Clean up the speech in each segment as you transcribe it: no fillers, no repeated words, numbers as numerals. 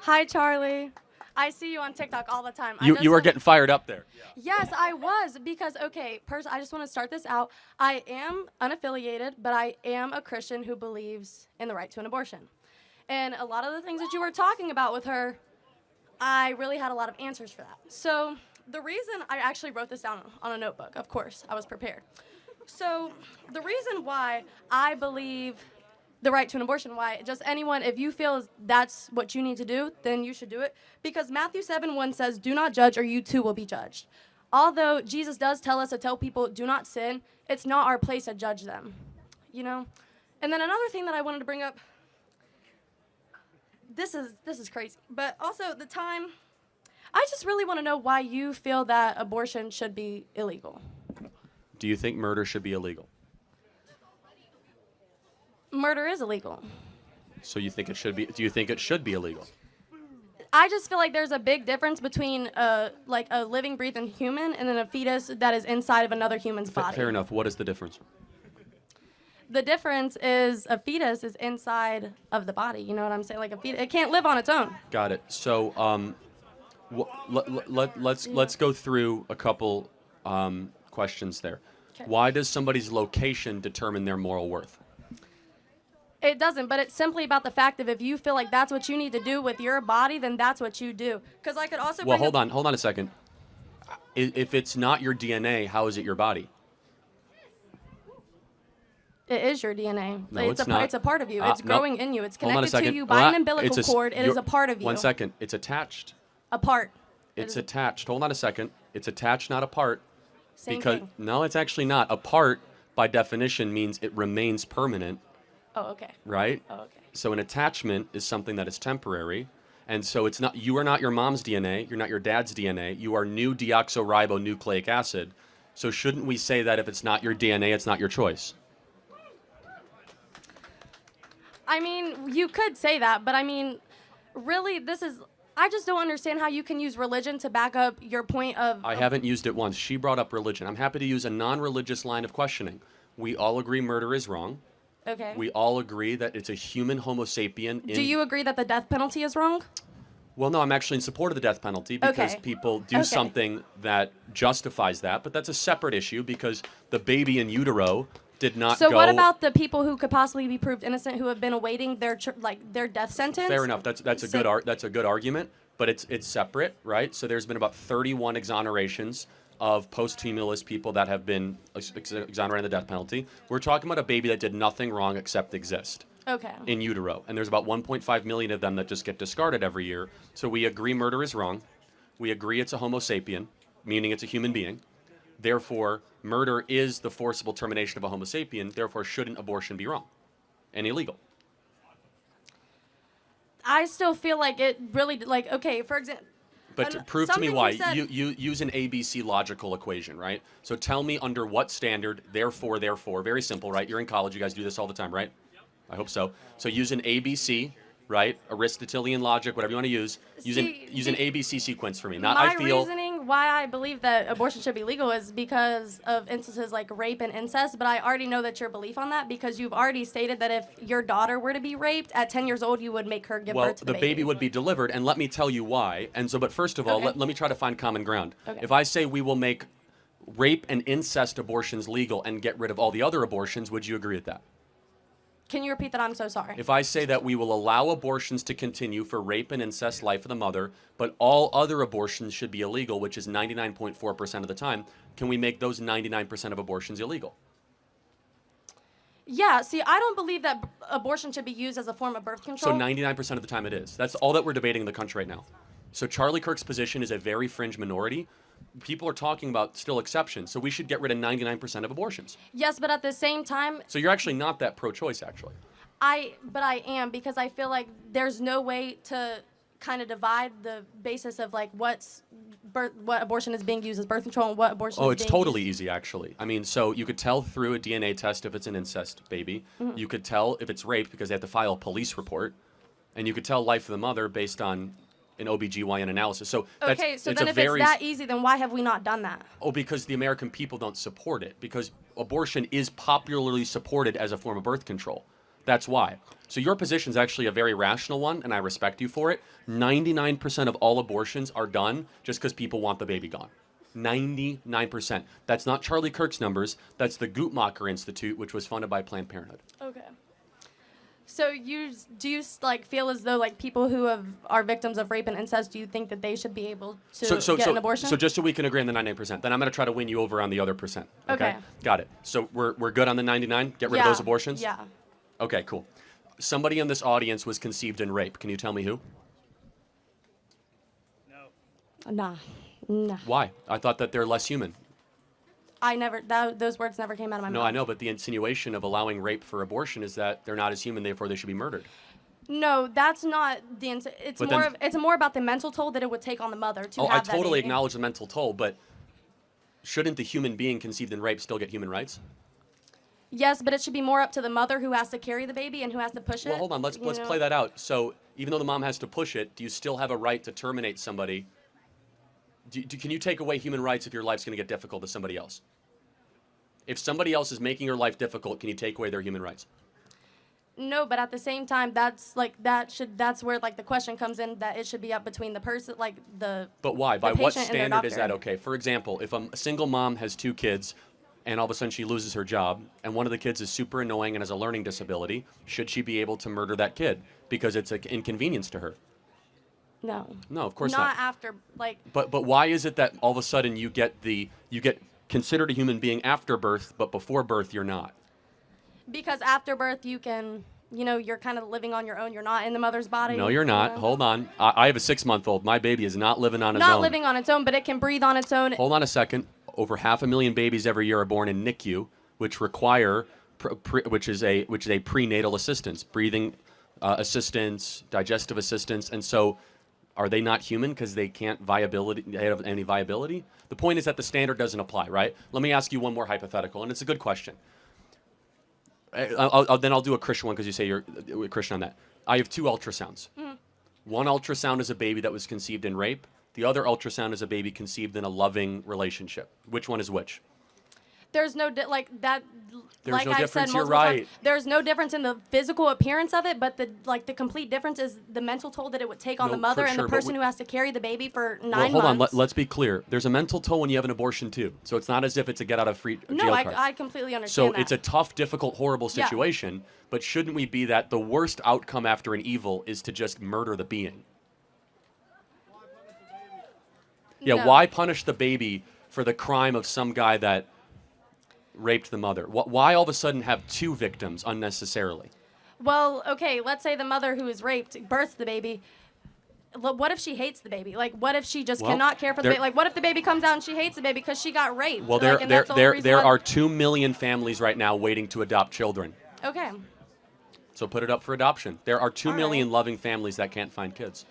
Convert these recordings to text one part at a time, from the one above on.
Hi, Charlie. I see you on TikTok all the time. You were getting fired up there. Yes, I was because okay, I just want to start this out. I am unaffiliated, but I am a Christian who believes in the right to an abortion. And a lot of the things that you were talking about with her, I really had a lot of answers for that. So the reason I actually wrote this down on a notebook, of course, I was prepared. So the reason why I believe the right to an abortion, why just anyone, if you feel that's what you need to do, then you should do it. Because Matthew 7:1 says, do not judge or you too will be judged. Although Jesus does tell us to tell people, do not sin, it's not our place to judge them, you know? And then another thing that I wanted to bring up, this is crazy, but also the time, I just really want to know why you feel that abortion should be illegal. Do you think murder should be illegal? Murder is illegal. So you think it should be? Do you think it should be illegal? I just feel like there's a big difference between like a living, breathing human and then a fetus that is inside of another human's body. Fair enough. What is the difference? The difference is a fetus is inside of the body. You know what I'm saying? Like a fetus, it can't live on its own. Got it. So let's go through a couple questions there. Okay. Why does somebody's location determine their moral worth? It doesn't, but it's simply about the fact of if you feel like that's what you need to do with your body, then that's what you do. Because I could also. Well, hold on a second. If it's not your DNA, how is it your body? It is your DNA. No, it's not. It's a part of you. It's growing in you. It's connected to you by an umbilical cord. It is a part of you. 1 second. It's attached. A part. It's attached. Hold on a second. It's attached, not a part. Same thing. No, it's actually not. A part, by definition, means it remains permanent. Oh, okay. Right? Oh, okay. So an attachment is something that is temporary. And so it's not, you are not your mom's DNA. You're not your dad's DNA. You are new deoxyribonucleic acid. So shouldn't we say that if it's not your DNA, it's not your choice? I mean, you could say that, but I mean, really, I just don't understand how you can use religion to back up your point of. I haven't used it once. She brought up religion. I'm happy to use a non-religious line of questioning. We all agree murder is wrong. Okay. We all agree that it's a human Homo sapien. Do you agree that the death penalty is wrong? Well, no, I'm actually in support of the death penalty because people do something that justifies that, but that's a separate issue because the baby in utero did not go. So what about the people who could possibly be proved innocent who have been awaiting their death sentence? Fair enough. That's a good argument, but it's separate, right? So there's been about 31 exonerations of post-humulist people that have been exonerated of the death penalty. We're talking about a baby that did nothing wrong except exist. Okay. In utero. And there's about 1.5 million of them that just get discarded every year. So we agree murder is wrong. We agree it's a Homo sapien, meaning it's a human being. Therefore, murder is the forcible termination of a Homo sapien. Therefore, shouldn't abortion be wrong and illegal? I still feel like it really, okay, for example. But prove to me why. You use an ABC logical equation, right? So tell me under what standard, therefore, very simple, right? You're in college, you guys do this all the time, right? I hope so. So use an ABC, right? Aristotelian logic, whatever you want to use. Use an ABC sequence for me. My reasoning why I believe that abortion should be legal is because of instances like rape and incest, but I already know that your belief on that because you've already stated that if your daughter were to be raped at 10 years old, you would make her give birth to the baby. Well, the baby would be delivered, and let me tell you why. And so, but first of all, let me try to find common ground. Okay. If I say we will make rape and incest abortions legal and get rid of all the other abortions, would you agree with that? Can you repeat that? I'm so sorry. If I say that we will allow abortions to continue for rape and incest life of the mother, but all other abortions should be illegal, which is 99.4% of the time, can we make those 99% of abortions illegal? Yeah, see, I don't believe that abortion should be used as a form of birth control. So 99% of the time it is. That's all that we're debating in the country right now. So Charlie Kirk's position is a very fringe minority. People are talking about still exceptions, so we should get rid of 99% of abortions. Yes, but at the same time... So you're actually not that pro-choice, actually. But I am, because I feel like there's no way to kind of divide the basis of like what abortion is being used as birth control and what abortion is being used. Oh, it's totally easy, actually. I mean, so you could tell through a DNA test if it's an incest baby. Mm-hmm. You could tell if it's rape because they have to file a police report. And you could tell life of the mother based on an OBGYN analysis. So okay, so then if it's that easy, then why have we not done that? Oh, because the American people don't support it. Because abortion is popularly supported as a form of birth control. That's why. So your position is actually a very rational one, and I respect you for it. 99% of all abortions are done just because people want the baby gone. 99%. That's not Charlie Kirk's numbers. That's the Guttmacher Institute, which was funded by Planned Parenthood. Okay. So do you like feel as though like people who are victims of rape and incest, do you think that they should be able to get an abortion? So just so we can agree on the 99%, then I'm going to try to win you over on the other percent. Okay. Got it. So we're good on the 99? Get rid of those abortions? Yeah. Okay, cool. Somebody in this audience was conceived in rape. Can you tell me who? Nah. Why? I thought that they're less human. Those words never came out of my mouth. No, I know, but the insinuation of allowing rape for abortion is that they're not as human, therefore they should be murdered. No, that's not it's more about the mental toll that it would take on the mother to have I that totally baby. acknowledge the mental toll, but shouldn't the human being conceived in rape still get human rights? Yes, but it should be more up to the mother who has to carry the baby and who has to push it. Well, hold on, let's play that out. So even though the mom has to push it, do you still have a right to terminate somebody? Can you take away human rights if your life's going to get difficult to somebody else? If somebody else is making your life difficult, can you take away their human rights? No, but at the same time, that's where like the question comes in, that it should be up between the person, like the. But why? By what standard is that doctor. okay? For example, if a single mom has 2 kids, and all of a sudden she loses her job, and one of the kids is super annoying and has a learning disability, should she be able to murder that kid because it's an inconvenience to her? No. No, of course not. Not after like. But why is it that all of a sudden you get considered a human being after birth, but before birth you're not? Because after birth you can, you're kind of living on your own. You're not in the mother's body. No, you're not. Hold on. I have a 6-month-old. My baby is not living on its own. Not living on its own, but it can breathe on its own. Hold on a second. Over 500,000 babies every year are born in NICU, which require, which is a prenatal assistance, breathing assistance, digestive assistance, and so. Are they not human because they can't have any viability? The point is that the standard doesn't apply, right? Let me ask you one more hypothetical, and it's a good question. Then I'll do a Christian one because you say you're a Christian on that. I have 2 ultrasounds. Mm-hmm. One ultrasound is a baby that was conceived in rape. The other ultrasound is a baby conceived in a loving relationship. Which one is which? There's no like that. There's like no I've difference. said You're multiple right. times, there's no difference in the physical appearance of it, but the complete difference is the mental toll that it would take on the mother and the person who has to carry the baby for 9 months. Hold on. Let's be clear. There's a mental toll when you have an abortion too. So it's not as if it's a get out of jail card. No, I completely understand that. So it's a tough, difficult, horrible situation. Yeah. But shouldn't we be that the worst outcome after an evil is to just murder the being? Yeah. No. Why punish the baby for the crime of some guy that raped the mother? Why all of a sudden have 2 victims unnecessarily? Well, okay, let's say the mother who is raped births the baby. What if she hates the baby? Like, what if she just cannot care for the baby? Like, what if the baby comes out and she hates the baby because she got raped? Well, there are 2 million families right now waiting to adopt children. Okay. So put it up for adoption. There are 2 million loving families that can't find kids.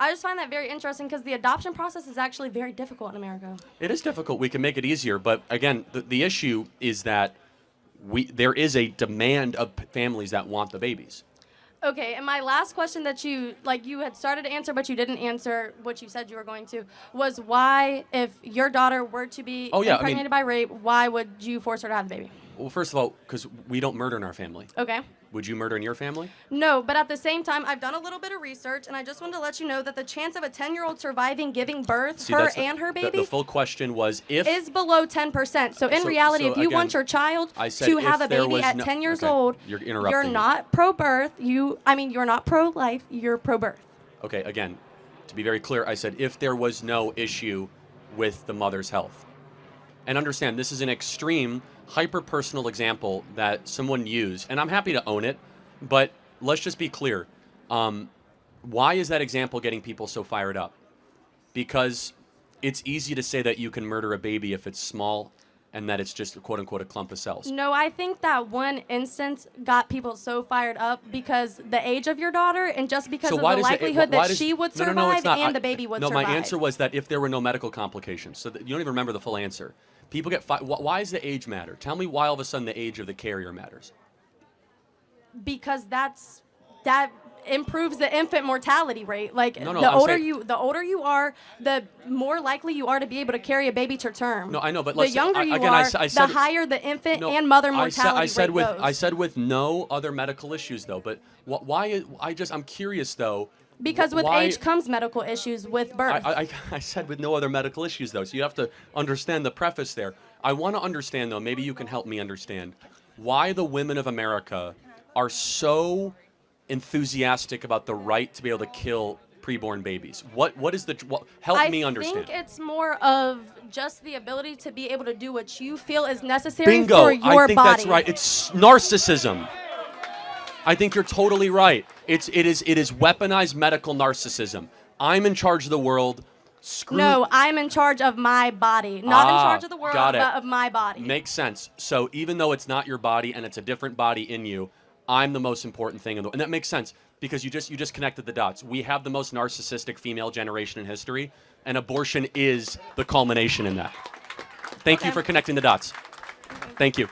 I just find that very interesting because the adoption process is actually very difficult in America. It is difficult. We can make it easier, but again, the issue is that there is a demand of families that want the babies. Okay, and my last question that you had started to answer, but you didn't answer what you said you were going to, was why, if your daughter were to be impregnated by rape, why would you force her to have the baby? Well, first of all, because we don't murder in our family. Okay. Would you murder in your family? No, but at the same time, I've done a little bit of research, and I just wanted to let you know that the chance of a 10-year-old surviving giving birth, and her baby, the full question was if is below 10%. So in reality, if you want your child to have a baby at 10 years old, you're not pro-birth. You're not pro-life. You're pro-birth. Okay, again, to be very clear, I said if there was no issue with the mother's health. And understand, this is an extreme, hyper-personal example that someone used, and I'm happy to own it, but let's just be clear. Why is that example getting people so fired up? Because it's easy to say that you can murder a baby if it's small and that it's just, quote-unquote, a clump of cells. No, I think that one instance got people so fired up because the age of your daughter and just because of the likelihood that she would survive and the baby would survive. No, my answer was that if there were no medical complications. So you don't even remember the full answer. People get why does the age matter? Tell me why all of a sudden the age of the carrier matters. Because that improves the infant mortality rate. Like No, the older you are, the more likely you are to be able to carry a baby to term. No, I know, but the younger you are, the higher the infant and mother mortality rate goes. I said with no other medical issues though. But why? I'm curious though. Because with age comes medical issues with birth. I said with no other medical issues though. So you have to understand the preface there. I want to understand though. Maybe you can help me understand why the women of America are so enthusiastic about the right to be able to kill preborn babies. What is help me understand. I think it's more of just the ability to be able to do what you feel is necessary Bingo. for your body. I think that's right. It's narcissism. I think you're totally right. It is weaponized medical narcissism. I'm in charge of the world. No, I'm in charge of my body. Not in charge of the world, but of my body. Makes sense. So even though it's not your body and it's a different body in you, I'm the most important thing in the world. And that makes sense because you just connected the dots. We have the most narcissistic female generation in history, and abortion is the culmination in that. Thank you for connecting the dots. Thank you.